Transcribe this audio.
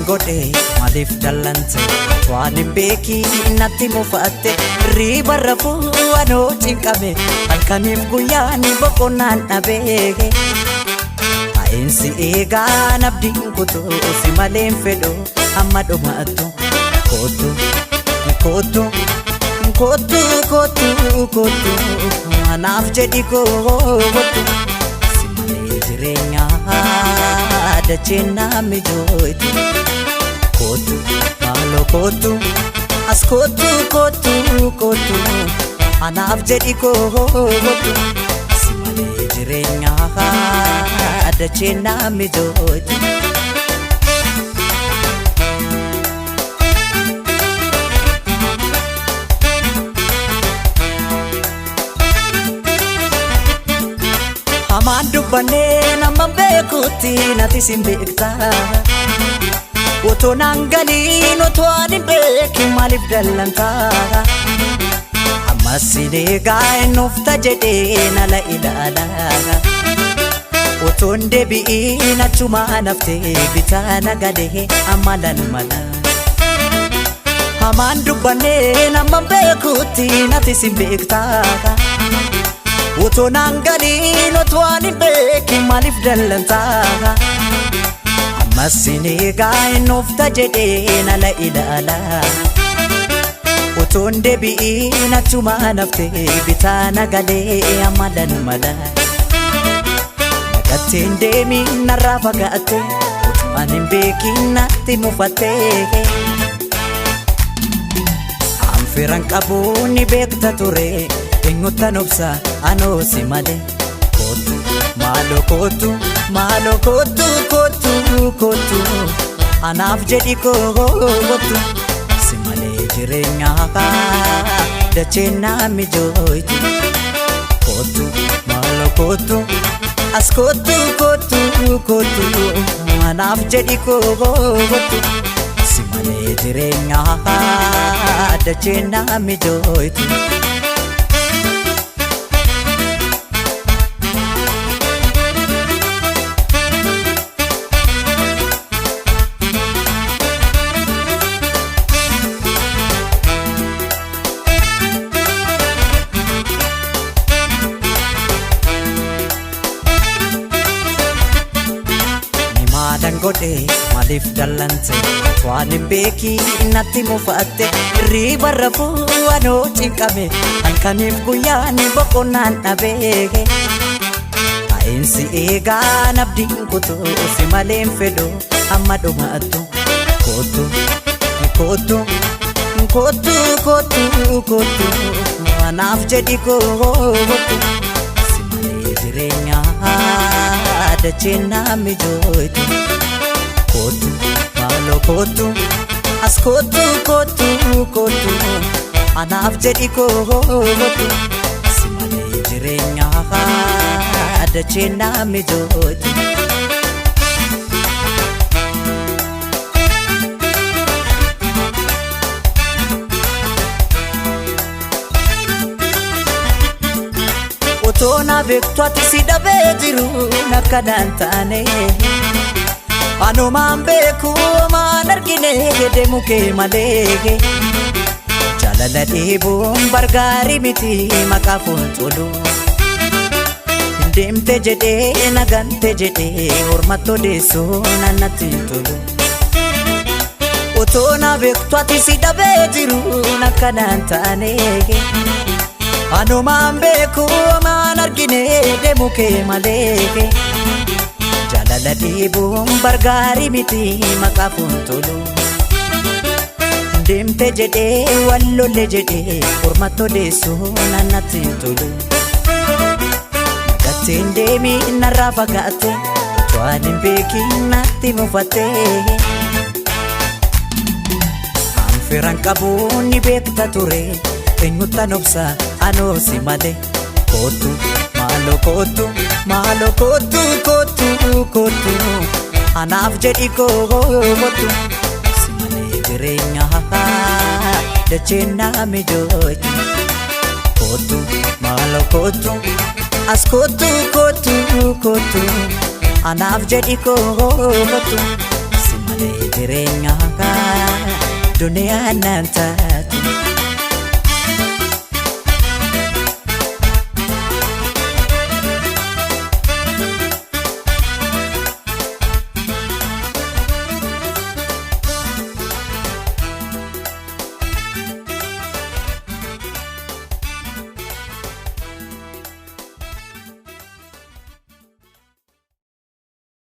godhe maaliif dallante waan hin beekiin natti mufatte riba rafuu anoo cinqame halkaniif guyyaan boqonnaan dhabe Ainsi eegaan abdiin kutuu si maleen fedhu amma dhumaattu kootu kootu kootu kootu kootu anaaf jedhi kootu si malee jireenyaa dacheen naa mijootu kootu maaloo kootu as kootu kootu kootu anaaf jedhi kootu si malee jireenyaa dacheen naa mijootu Hamaan dubbannee nama beekuutti nati sin beekta Otoo naan galiin otoo ani beekin maaliif dallanta Ammas sin eegaa ennufta jedhee nala ilaala Otoon deebi'iin achumaa naftee bitaa nagadee amma lalmala Hamaan dubbannee nama beekuutti nati sin beekta Otoo naan galiin otoo ani beekin maaliif dallanta Ammas sin eegaa ennufta jedhee nala ilaala Otoon deebi'iin achumaa naftee bitaa nagadee amma lalmala Gatiin deemiin narraa fagaatte otoo ani hin beekin natti mufatte Anfiran qabuun ni beekta ture eenyutan obsa anoo si malee Kootu maaloo kootu maaloo kootu kootu kootu anaaf jedhi kootu si malee jireenyaa dacheen naa mijootu Kootu maaloo kootu as kootu kootu kootu anaaf jedhi kootu si malee jireenyaa dacheen naa mijootu godhe maaliif dallante waan hin beekiin natti mufatte riba rafuu anoo cinqame halkaniif guyyaan boqonnaan dhabe Ainsi eegaan abdiin kutuu si maleen fedhu amma dhumaattu kootu kootu kootu kootu kootu anaaf jedhi kootu si malee jireenyaa dacheen naa mijootu Kootu maaloo kootu as kootu kootu kootu anaaf jedhi kootu si malee jireenyaa dacheen naa mijootu Otoo na beektu ati si dhabee jiru nakkanaan taane Anumaan beeku maan argine deemu kee malee Jaalala dhiibuun bargaarii miti maqaa fuulduru Deemte jedhee nagante jedhee hormatoo deessuun annatti tolu Otoo na beektu ati si dhabee jiru nakkanaan taane Anumaan beeku maan argine deemu kee malee Jaalala dhiibuun bargaarii miti maqaa fuulduru Deemte jedhee wallolle jedhee hormatoo deessuun annatti tolu Gatiin deemiin narraa fagaatte waan hin beekin natti mufatte Anfiran qabuun ni beekta ture eenyutan obsa anoo si malee Kootu maaloo kootu kootu kootu anaaf jedhi kootu si malee jireenyaa dacheen naa mijootu Kootu maaloo kootu as kootu kootu kootu anaaf jedhi kootu si jireenyaa duniyaan nan taatu